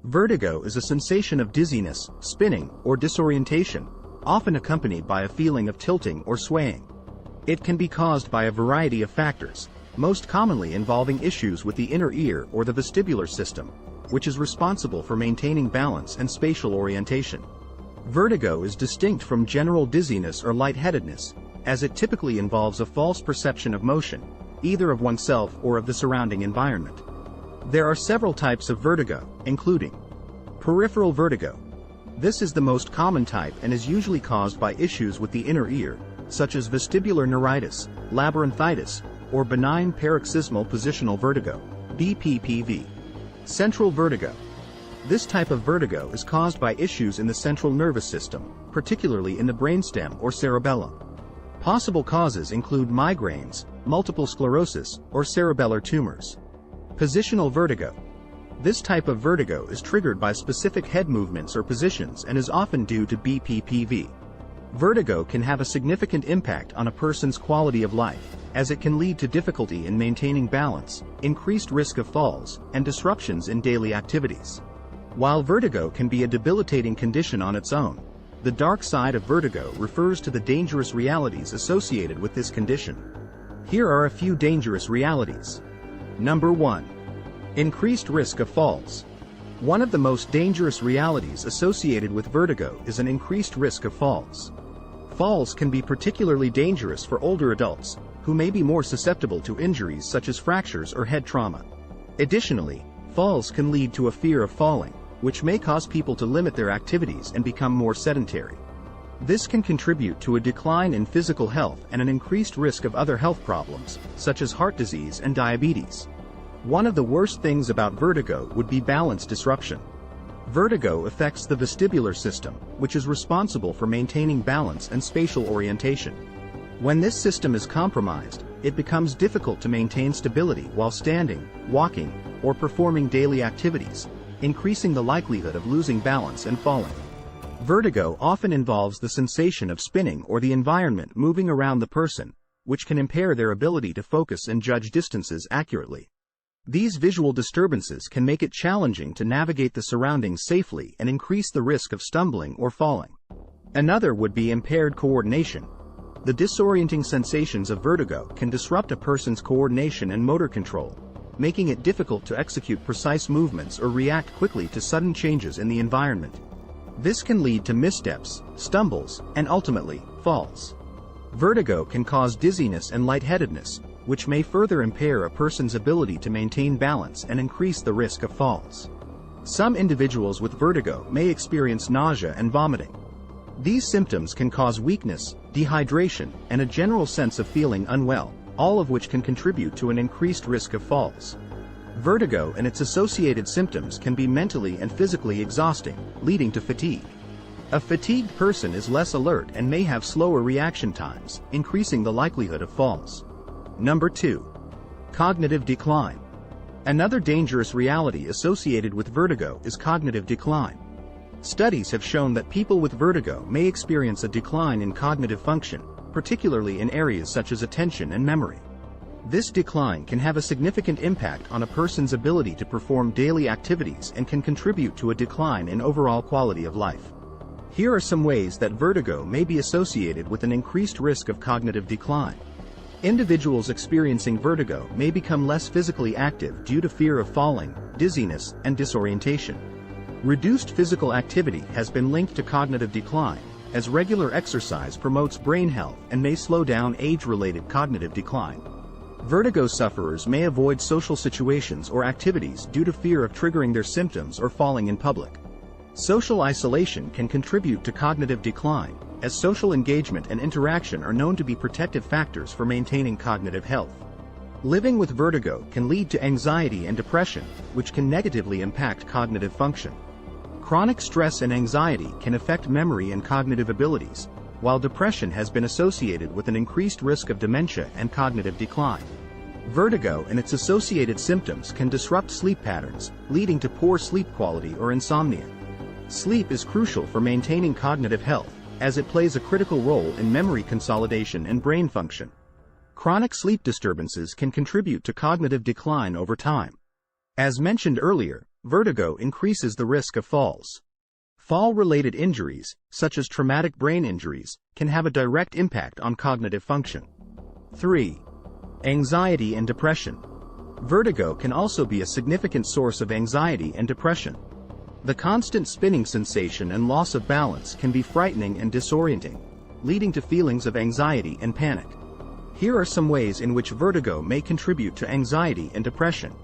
Vertigo is a sensation of dizziness, spinning, or disorientation, often accompanied by a feeling of tilting or swaying. It can be caused by a variety of factors, most commonly involving issues with the inner ear or the vestibular system, which is responsible for maintaining balance and spatial orientation. Vertigo is distinct from general dizziness or lightheadedness, as it typically involves a false perception of motion, either of oneself or of the surrounding environment. There are several types of vertigo, including peripheral vertigo. This is the most common type and is usually caused by issues with the inner ear, such as vestibular neuritis, labyrinthitis, or benign paroxysmal positional vertigo, BPPV. Central vertigo. This type of vertigo is caused by issues in the central nervous system, particularly in the brainstem or cerebellum. Possible causes include migraines, multiple sclerosis, or cerebellar tumors. Positional vertigo. This type of vertigo is triggered by specific head movements or positions and is often due to BPPV. Vertigo can have a significant impact on a person's quality of life, as it can lead to difficulty in maintaining balance, increased risk of falls, and disruptions in daily activities. While vertigo can be a debilitating condition on its own, the dark side of vertigo refers to the dangerous realities associated with this condition. Here are a few dangerous realities. Number 1. Increased risk of falls. One of the most dangerous realities associated with vertigo is an increased risk of falls. Falls can be particularly dangerous for older adults, who may be more susceptible to injuries such as fractures or head trauma. Additionally, falls can lead to a fear of falling, which may cause people to limit their activities and become more sedentary. This can contribute to a decline in physical health and an increased risk of other health problems, such as heart disease and diabetes. One of the worst things about vertigo would be balance disruption. Vertigo affects the vestibular system, which is responsible for maintaining balance and spatial orientation. When this system is compromised, it becomes difficult to maintain stability while standing, walking, or performing daily activities, increasing the likelihood of losing balance and falling. Vertigo often involves the sensation of spinning or the environment moving around the person, which can impair their ability to focus and judge distances accurately. These visual disturbances can make it challenging to navigate the surroundings safely and increase the risk of stumbling or falling. Another would be impaired coordination. The disorienting sensations of vertigo can disrupt a person's coordination and motor control, making it difficult to execute precise movements or react quickly to sudden changes in the environment. This can lead to missteps, stumbles, and ultimately, falls. Vertigo can cause dizziness and lightheadedness, which may further impair a person's ability to maintain balance and increase the risk of falls. Some individuals with vertigo may experience nausea and vomiting. These symptoms can cause weakness, dehydration, and a general sense of feeling unwell, all of which can contribute to an increased risk of falls. Vertigo and its associated symptoms can be mentally and physically exhausting, leading to fatigue. A fatigued person is less alert and may have slower reaction times, increasing the likelihood of falls. Number 2. Cognitive decline. Another dangerous reality associated with vertigo is cognitive decline. Studies have shown that people with vertigo may experience a decline in cognitive function, particularly in areas such as attention and memory. This decline can have a significant impact on a person's ability to perform daily activities and can contribute to a decline in overall quality of life. Here are some ways that vertigo may be associated with an increased risk of cognitive decline. Individuals experiencing vertigo may become less physically active due to fear of falling, dizziness, and disorientation. Reduced physical activity has been linked to cognitive decline, as regular exercise promotes brain health and may slow down age-related cognitive decline. Vertigo sufferers may avoid social situations or activities due to fear of triggering their symptoms or falling in public. Social isolation can contribute to cognitive decline, as social engagement and interaction are known to be protective factors for maintaining cognitive health. Living with vertigo can lead to anxiety and depression, which can negatively impact cognitive function. Chronic stress and anxiety can affect memory and cognitive abilities, while depression has been associated with an increased risk of dementia and cognitive decline. Vertigo and its associated symptoms can disrupt sleep patterns, leading to poor sleep quality or insomnia. Sleep is crucial for maintaining cognitive health, as it plays a critical role in memory consolidation and brain function. Chronic sleep disturbances can contribute to cognitive decline over time. As mentioned earlier, Vertigo increases the risk of falls. Fall-related injuries, such as traumatic brain injuries, can have a direct impact on cognitive function. 3. Anxiety and depression. Vertigo can also be a significant source of anxiety and depression. The constant spinning sensation and loss of balance can be frightening and disorienting, leading to feelings of anxiety and panic. Here are some ways in which vertigo may contribute to anxiety and depression.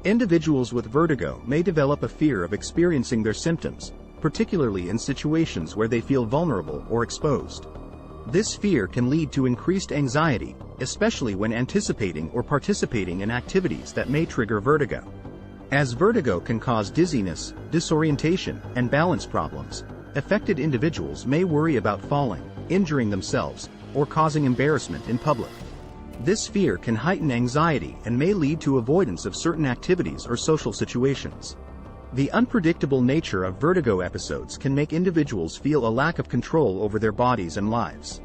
Individuals with vertigo may develop a fear of experiencing their symptoms, particularly in situations where they feel vulnerable or exposed. This fear can lead to increased anxiety, especially when anticipating or participating in activities that may trigger vertigo. As vertigo can cause dizziness, disorientation, and balance problems, affected individuals may worry about falling, injuring themselves, or causing embarrassment in public. This fear can heighten anxiety and may lead to avoidance of certain activities or social situations. The unpredictable nature of vertigo episodes can make individuals feel a lack of control over their bodies and lives.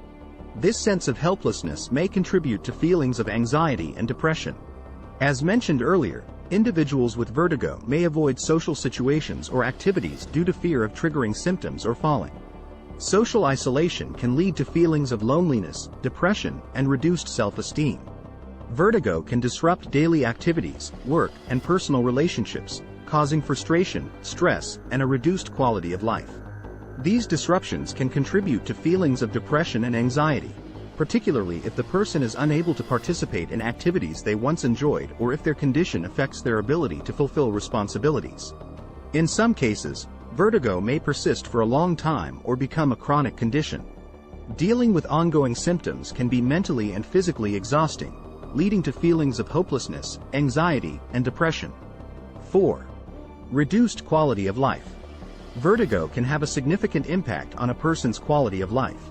This sense of helplessness may contribute to feelings of anxiety and depression. As mentioned earlier, individuals with vertigo may avoid social situations or activities due to fear of triggering symptoms or falling. Social isolation can lead to feelings of loneliness, depression, and reduced self-esteem. Vertigo can disrupt daily activities, work, and personal relationships, causing frustration, stress, and a reduced quality of life. These disruptions can contribute to feelings of depression and anxiety, particularly if the person is unable to participate in activities they once enjoyed or if their condition affects their ability to fulfill responsibilities. In some cases, vertigo may persist for a long time or become a chronic condition. Dealing with ongoing symptoms can be mentally and physically exhausting, leading to feelings of hopelessness, anxiety, and depression. 4. Reduced quality of life. Vertigo can have a significant impact on a person's quality of life.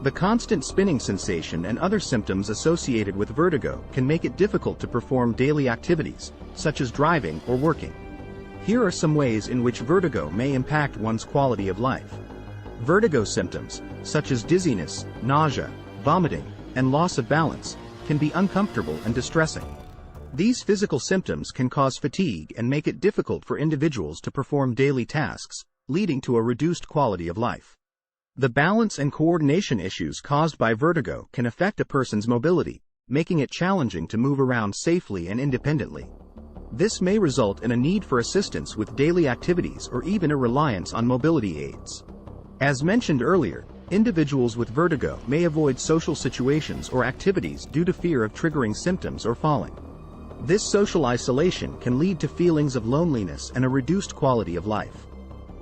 The constant spinning sensation and other symptoms associated with vertigo can make it difficult to perform daily activities, such as driving or working. Here are some ways in which vertigo may impact one's quality of life. Vertigo symptoms, such as dizziness, nausea, vomiting, and loss of balance, can be uncomfortable and distressing. These physical symptoms can cause fatigue and make it difficult for individuals to perform daily tasks, leading to a reduced quality of life. The balance and coordination issues caused by vertigo can affect a person's mobility, making it challenging to move around safely and independently. This may result in a need for assistance with daily activities or even a reliance on mobility aids. As mentioned earlier, individuals with vertigo may avoid social situations or activities due to fear of triggering symptoms or falling. This social isolation can lead to feelings of loneliness and a reduced quality of life.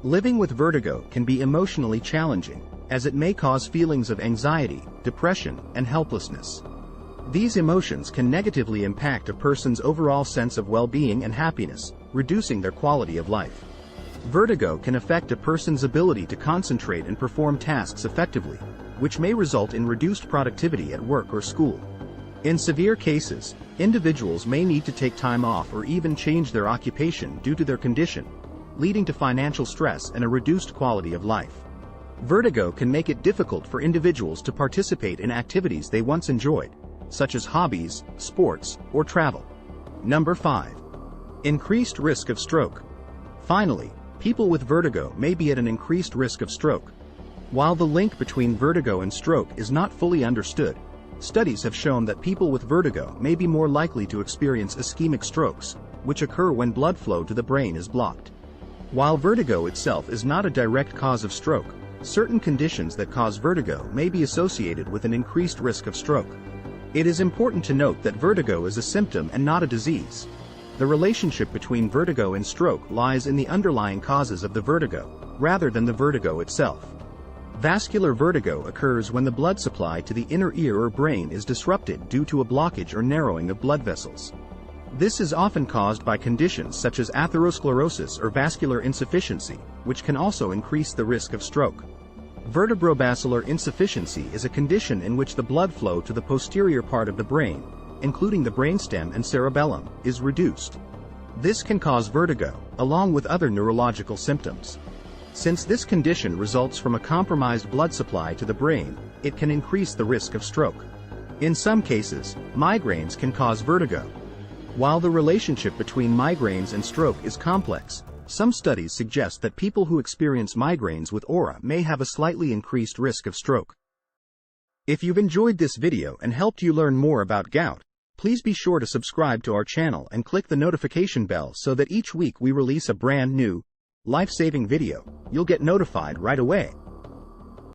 Living with vertigo can be emotionally challenging, as it may cause feelings of anxiety, depression, and helplessness. These emotions can negatively impact a person's overall sense of well-being and happiness, reducing their quality of life. Vertigo can affect a person's ability to concentrate and perform tasks effectively, which may result in reduced productivity at work or school. In severe cases, individuals may need to take time off or even change their occupation due to their condition, leading to financial stress and a reduced quality of life. Vertigo can make it difficult for individuals to participate in activities they once enjoyed, such as hobbies, sports, or travel. Number 5. Increased risk of stroke. Finally, people with vertigo may be at an increased risk of stroke. While the link between vertigo and stroke is not fully understood, studies have shown that people with vertigo may be more likely to experience ischemic strokes, which occur when blood flow to the brain is blocked. While vertigo itself is not a direct cause of stroke, certain conditions that cause vertigo may be associated with an increased risk of stroke. It is important to note that vertigo is a symptom and not a disease. The relationship between vertigo and stroke lies in the underlying causes of the vertigo, rather than the vertigo itself. Vascular vertigo occurs when the blood supply to the inner ear or brain is disrupted due to a blockage or narrowing of blood vessels. This is often caused by conditions such as atherosclerosis or vascular insufficiency, which can also increase the risk of stroke. Vertebrobasilar insufficiency is a condition in which the blood flow to the posterior part of the brain, including the brainstem and cerebellum, is reduced. This can cause vertigo, along with other neurological symptoms. Since this condition results from a compromised blood supply to the brain, it can increase the risk of stroke. In some cases, migraines can cause vertigo. While the relationship between migraines and stroke is complex, some studies suggest that people who experience migraines with aura may have a slightly increased risk of stroke. If you've enjoyed this video and helped you learn more about gout, please be sure to subscribe to our channel and click the notification bell so that each week we release a brand new, life-saving video, you'll get notified right away.